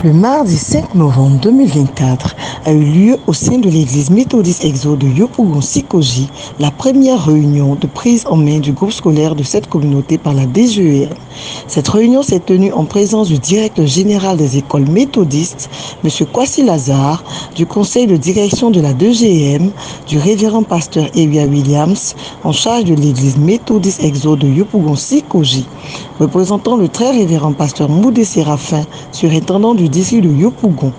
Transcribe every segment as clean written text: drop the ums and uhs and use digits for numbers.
Le mardi 5 novembre 2024 a eu lieu au sein de l'église méthodiste Exode de Yopougon-Sikoji la première réunion de prise en main du groupe scolaire de cette communauté par la DGEM. Cette réunion s'est tenue en présence du directeur général des écoles méthodistes, M. Kwasi Lazare, du conseil de direction de la DGEM, du révérend pasteur Elia Williams, en charge de l'église méthodiste Exode de Yopougon-Sikoji, représentant le très révérend pasteur Moudé Séraphin, surintendant du district de Yopougon,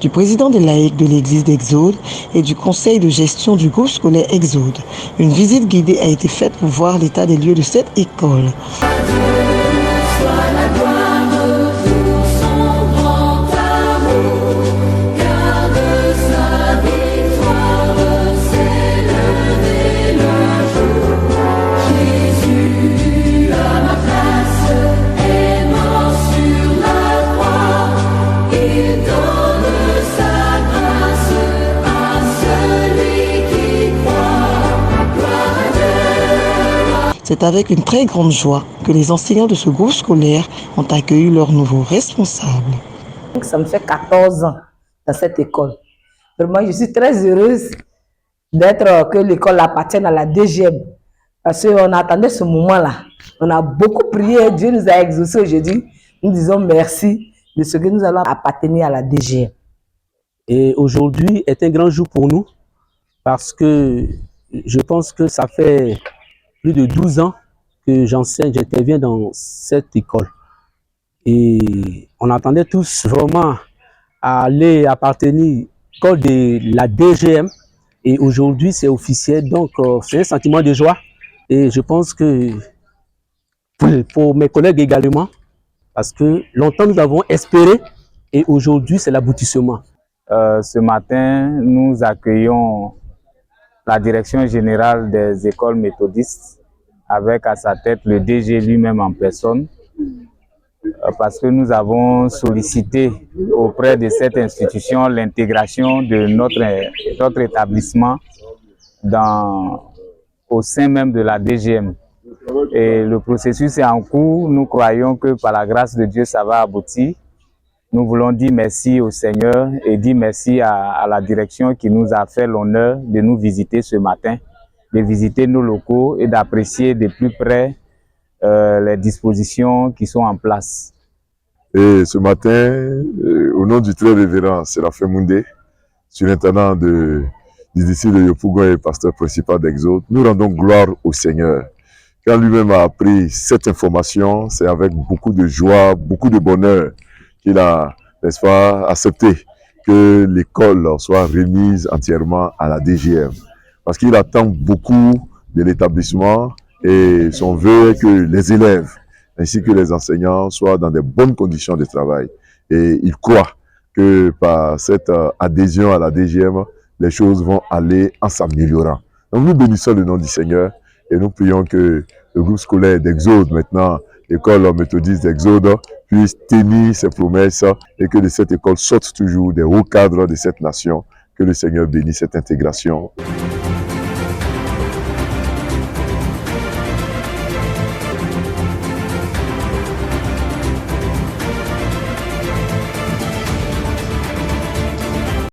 du président des laïcs de l'église d'Exode et du conseil de gestion du groupe scolaire Exode. Une visite guidée a été faite pour voir l'état des lieux de cette école. C'est avec une très grande joie que les enseignants de ce groupe scolaire ont accueilli leurs nouveaux responsables. Ça me fait 14 ans dans cette école. Vraiment, je suis très heureuse que l'école appartienne à la DGM. Parce qu'on attendait ce moment-là. On a beaucoup prié, Dieu nous a exaucés aujourd'hui. Nous disons merci de ce que nous allons appartenir à la DGM. Et aujourd'hui est un grand jour pour nous parce que je pense que ça fait plus de 12 ans que j'interviens dans cette école. Et on attendait tous vraiment à aller appartenir à l'école de la DGM. Et aujourd'hui, c'est officiel. Donc, c'est un sentiment de joie. Et je pense que pour mes collègues également, parce que longtemps nous avons espéré et aujourd'hui, c'est l'aboutissement. Ce matin, nous accueillons la direction générale des écoles méthodistes avec à sa tête le DG lui-même en personne parce que nous avons sollicité auprès de cette institution l'intégration de notre établissement au sein même de la DGM. Et le processus est en cours. Nous croyons que par la grâce de Dieu, ça va aboutir. Nous voulons dire merci au Seigneur et dire merci à la direction qui nous a fait l'honneur de nous visiter ce matin, de visiter nos locaux et d'apprécier de plus près les dispositions qui sont en place. Et ce matin, au nom du très révérend Séraphin Moundé, surintendant du district de Yopougon et pasteur principal d'Exode, nous rendons gloire au Seigneur. Quand lui-même a appris cette information, c'est avec beaucoup de joie, beaucoup de bonheur qu'il a, n'est-ce pas, accepté que l'école soit remise entièrement à la DGM. Parce qu'il attend beaucoup de l'établissement et son vœu est que les élèves ainsi que les enseignants soient dans de bonnes conditions de travail. Et il croit que par cette adhésion à la DGM, les choses vont aller en s'améliorant. Donc nous bénissons le nom du Seigneur et nous prions que le groupe scolaire d'Exode maintenant, l'école méthodiste d'Exode, puisse tenir ses promesses et que de cette école sortent toujours des hauts cadres de cette nation. Que le Seigneur bénisse cette intégration.